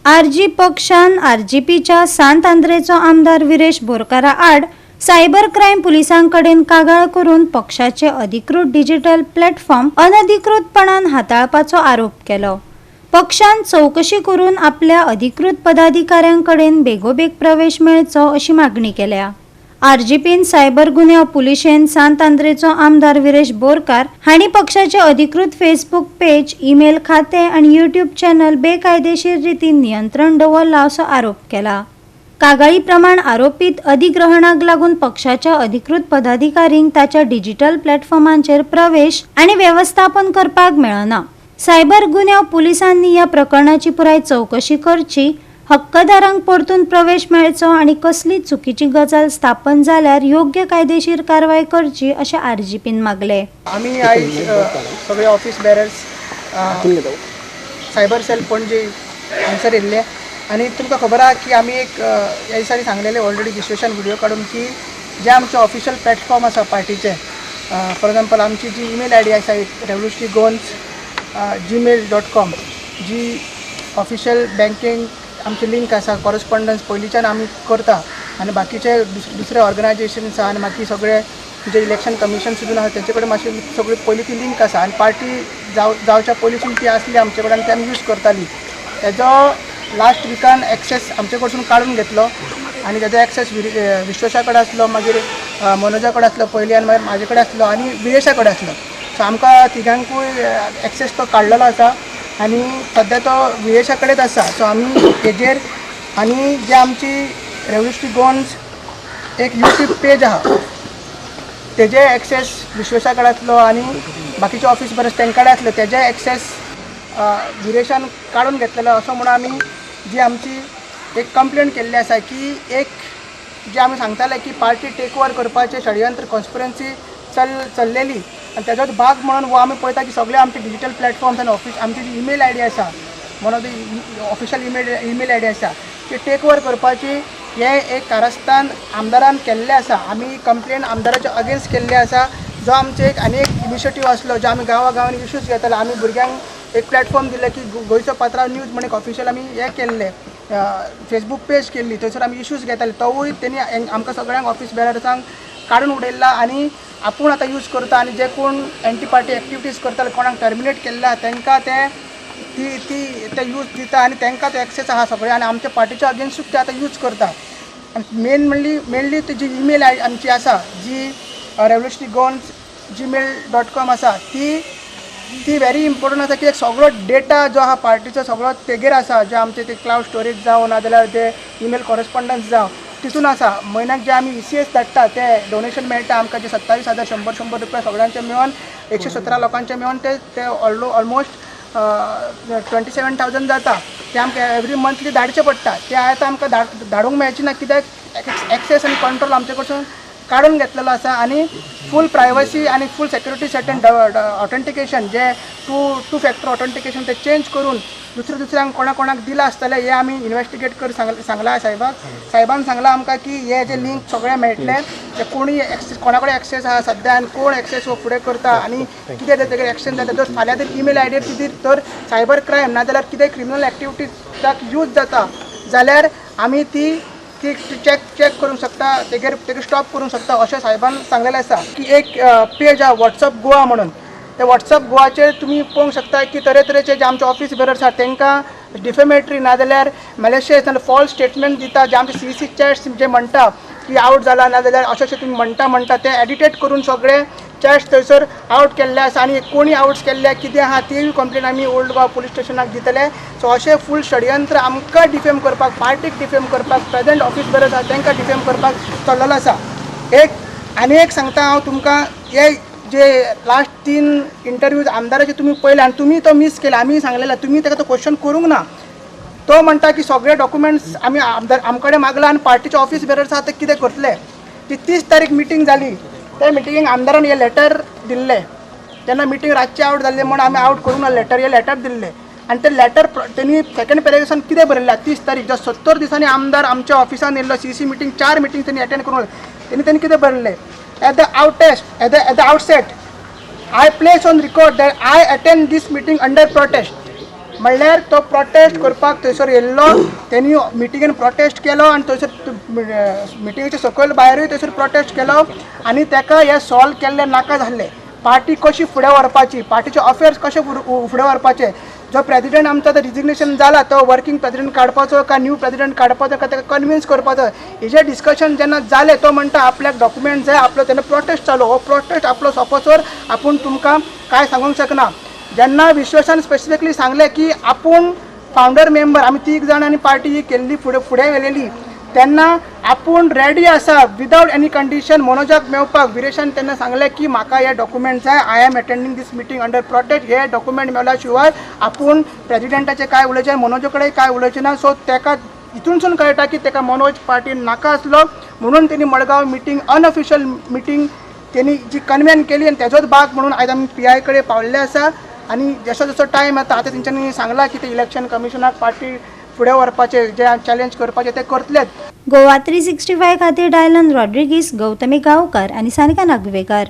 RG पक्षान आरजीपीच्या सांत आंद्रेचो आमदार विरेश बोरकारा आड सायबर क्राईम पुलिसांकडेन कागाळ करून पक्षाचे अधिकृत डिजिटल प्लॅटफॉर्म अनधिकृतपणान हाताळपाचो आरोप केलो। पक्षान चौकशी करून आपल्या अधिकृत पदाधिकाऱ्यांकडेन बेगोबेग प्रवेश मेळचो अशी मागणी केल्या। आरजीपीन सायबर गुन्यांव पुलिशेन सांत आंद्रेचो आमदार विरेश बोरकार हांणी पक्षाचे अधिकृत फेसबुक पेज, ईमेल खाते आणि यूट्यूब चॅनल बेकायदेशीर रितीन नियंत्रण दवरला असो आरोप केला। कागाळी प्रमाण आरोपीत अधिग्रहणाक लागून पक्षाच्या अधिकृत पदाधिकाऱ्यांक ताच्या डिजिटल प्लॅटफॉर्मांचेर प्रवेश आणि व्यवस्थापन करपाक मेळना। सायबर गुन्यांव पुलिसांनी या प्रकरणाची पुराय चौकशी करची, हक्कदारांक परतून प्रवेश मेळचो आणि कसली चुकीची गजाल स्थापन जाल्यार योग्य कायदेशीर कारवाई करची अशें आरजीपीन मागले। आम्ही आयज सगळे ऑफिस बेरर्स सायबर सेल पणजे हांगसर येयल्ले आणि तुमकां खबर आहा की आमी एक ह्या दिसांनी सांगलेले ऑलरेडी विश्लेशण व्हिडिओ काडून की जे आमचे ऑफिशियल प्लॅटफॉर्म आसा पार्टीचे, फॉर एग्जांपल आमची जी ईमेल आय डी आसा revolutiongonz@gmail.com, जी ऑफिशियल बँकेंग आमची लिंक आसा, कॉरस्पॉन्डन्स पयलींच्यान आमी करता आनी बाकीचे दुसरे ऑर्गनायजेशन्स आहा आनी बाकी सगळे जे इलेक्शन कमिशन सुद्दां आसा तेंचे कडेन मातशी सगळी पयलीं ती लिंक आसा आनी पार्टी जावच्या पयलींसून ती आसली आमचे कडेन ती आमी यूज करताली। तेजो लास्ट विकान एक्सेस आमचे कडसून काडून घेतलो आनी तेजो एक्सेस विश्वेशा कडेन आसलो, मागीर मनोजा कडेन आसलो पयलीं आनी मागीर म्हाजे कडेन आसलो आनी विरेशा कडेन आसलो। सो आमकां तिगांकूय एक्सेस तो काडलेलो आसा आनी सद्या तो विरेशा कडेच आसा। सो आमी हेजेर आनी जे आमची रेव्होल्युशनरी गोन्स एक यूट्यूब पेज आहा तेजे एक्सेस विश्वेशा कडेन आसलो आनी बाकीचे ऑफिस बरेच तेंचे कडेन आसले, तेजे एक्सेस विरेशान काडून घेतलेलो असो म्हणून आमी जी आमची एक कंप्लेंट केल्ली आसा की एक जे आमी सांगताले की पार्टी टेक ओवर करपाचे षडयंत्र कॉन्स्पिरन्सी चल्लेली आनी तेजोच भाग म्हणून वो आमी पळयता की सगळे आमचे डिजिटल प्लॅटफॉर्म्स आनी आमची जी ईमेल आय डी आसा, one of the official email I D आसा ती टेक ओवर करपाची हे एक कारस्थान आमदारान केल्लें आसा। आमी कंप्लेन आमदाराच्या अगेन्स्ट केल्ली आसा, जो आमचे एक आनी एक इनिशिएटीव आसलो जो आमी गांवागांवांनी इश्यूज घेताले। आमी भुरग्यांक एक प्लॅटफॉर्म दिले की गोंयचो पात्रांव न्यूज म्हणून एक ऑफिशियल आमी हे केल्ले, फेसबूक पेज केल्ली, थंयसर आमी इश्यूज घेताले। तोवूय तेणी आमकां सगळ्यांक ऑफिस बेरर्सांक काडून उडयला आनी आपूण आतां यूज करता आनी जे कोण एंटी पार्टी एक्टिविटीज करताले, कोणाक टर्मिनेट केल्ला तांकां ते यूज दिता आनी तांकां तो एक्सेस आहा सगळे आनी आमच्या पार्टीच्या अगेन्स्टूच ते आतां यूज करता। आनी मेनली ती जी ईमेल आमची आसा जी revolutiongonz@gmail.com आसा ती व्हेरी इम्पॉर्टंट आसा की सगळो डेटा जो आहा पार्टीचो सगळो तेगेर आसा, जे आमचे ते क्लाउड स्टोरेज जावं नाजाल्यार ते ईमेल कॉरस्पॉन्डन्स जावं तितून आसा। म्हयन्याक जे आमी ECS धाडटा ते डोनेशन मेळटा आमकां जे 27,100 रुपया सगळ्यांचे मेळोन 117 लोकांचे मेळोन ते ऑलमोस्ट 27,000 जाता। ते आमकां एवरी मंथली धाडचे पडटा। ते आतां आमकां धाडूंक मेळची ना कित्याक एक्सेस आनी कंट्रोल आमचे कडसून काडून घेतलेलो आसा आनी फूल प्रायवसी आनी फूल सेक्युरिटी सेटन ऑथेंटिकेशन जे टू फॅक्टर ऑथेंटिकेशन ते चेंज करून दुसऱ्यांक कोणाक दिला आसतले हे आमी इन्वेस्टिगेट कर सांगला साहेबान सांगला आमकां की हे जे लिंक सगळे मेळटले, जे कोणी एक्सेस कोणा कडेन एक्सेस आहा सद्या आनी कोण एक्सेस हो फुडें करता आनी कितें तेजेर एक्शन जाता। जर फाल्यां जर ईमेल आय डीर तर सायबर क्रायम नाजाल्यार कितें क्रिमिनल एक्टिविटीजाक यूज जाता जाल्यार आमी ती चेक करूंक शकता, तेगेर स्टॉप करूंक शकता अशें साहेबान सांगलेलें आसा। की एक पेज आहा WhatsApp गोवा म्हणून, ते WhatsApp गोवाचेर तुमी पळोवंक शकता की तरेतरेचे जे आमचे ऑफिस बेरर्स आसा तांकां डिफेमेटरी नाजाल्यार मॅलिशियस नाजाल्यार फॉल्स स्टेटमेंट दिता, जे आमचे CC चॅट्स जे म्हणटा की आउट जाला नाजाल्यार अशें तुमी म्हणटा ते एडिटेट करून सगळे चॅट्स थंयसर आउट केल्ले आसा आनी कोणी आउट्स केल्ले कितें आहा तीय कंप्लेन आमी ओल्ड गोवा पुलीस स्टेशनाक दितले। सो अशें फूल षडयंत्र आमकां डिफेम करपाक, पार्टीक डिफेम करपाक, प्रेजेंट ऑफिस बेरर्स आसा तांकां डिफेम करपाक चल्लेलो आसा। आनी एक सांगता हांव तुमकां, हे जे लास्ट 3 इंटरव्यूज आमदाराचे तुमी पळयले आनी तुमी तो मिस केला, आमी सांगलेला तुमी ताका तो क्वेश्चन करूंक ना। तो म्हणटा की सगळे डॉक्युमेंट्स आमी आमकडे मागला आनी पार्टीचे ऑफिस बेरर्स आहा ते कितें करतले। ती 30 तारीख मिटींग जाली, त्या मिटिंगेक आमदारान हे लेटर दिल्ले, तेन्ना मिटींग रातची आउट जाल्ले म्हणून आमी आउट करूंक ना, हे लेटर दिल्ले आनी ते लेटर तेणी सेकंड पॅरेग्राफान कितें बरयल्लें 30 तारीख जो 70 दिसांनी आमदार आमच्या ऑफिसान येयल्लो, CC मिटींग 4 मिटींग तेणी अटेंड करून तेणी कितें बरयल्लें, at the outset I place on record that I attend this meeting under protest म्हणल्यार तो प्रोटेस्ट करपाक थंयसर येयल्लो, तेणी मिटिंगेन प्रोटेस्ट केलो आनी थंयसर मिटिंगेच्या सकयल भायरूय थंयसर प्रोटेस्ट केलो आनी ताका हें सॉल्व केल्लें नाका जाल्लें. पार्टी कशी फुडें व्हरपाची, पार्टीचे अफेर्स कशे फुडें व्हरपाचे. जो प्रेजिडेंट आमचा तो रिजिग्नेशन जाला तो वर्किंग प्रेजिडेंट काडपाचो काय न्यू प्रेजिडेंट काडपाचो काय ताका कन्विन्स करपाचो, हेजें डिस्कशन जेन्ना जालें तो म्हणटा आपल्याक डॉक्युमेंट जाय, आपलो तेन्ना प्रोटेस्ट चालू. हो प्रोटेस्ट आपलो सोंपोसर आपूण तुमकां काय सांगूंक शकना. जेन्ना विश्वासान स्पेसिफिकली सांगलें की आपूण फावंडर मेंबर आमी 3 जाण आनी पार्टी ही केल्ली फुडें व्हेलेली, तेन्ना आपूण रेडी आसा विदावट एनी कंडिशन मनोजाक मेळपाक. विरेशान तेन्ना सांगलें की म्हाका हे डॉक्युमेंट जाय, I am attending this meeting under protest. हे डॉक्युमेंट मेळ्ळ्या शिवाय आपूण प्रेजिडेंटाचें काय उलयचें, मनोजा कडेन काय उलयचें ना. सो ताका हितूनसून कळटा की ताका मनोज पार्टीन नाका आसलो, म्हणून तेणी मडगांव मिटींग अनऑफिशियल मिटींग तेणी जी कन्वेन केली आनी तेजोच भाग म्हणून आयज आमी PI कडेन पावल्ले आसा. आनी जसो जसो टायम येता आतां तेंच्यांनी सांगलां की ते इलेक्शन कमिशनाक पार्टी फुडें व्हरपाचे जे चॅलेंज करपाचे ते करतलेच. गोवा 365 खातीर डायलन रॉड्रिगीस, गौतमी गांवकार आनी सानिका नागवेकर.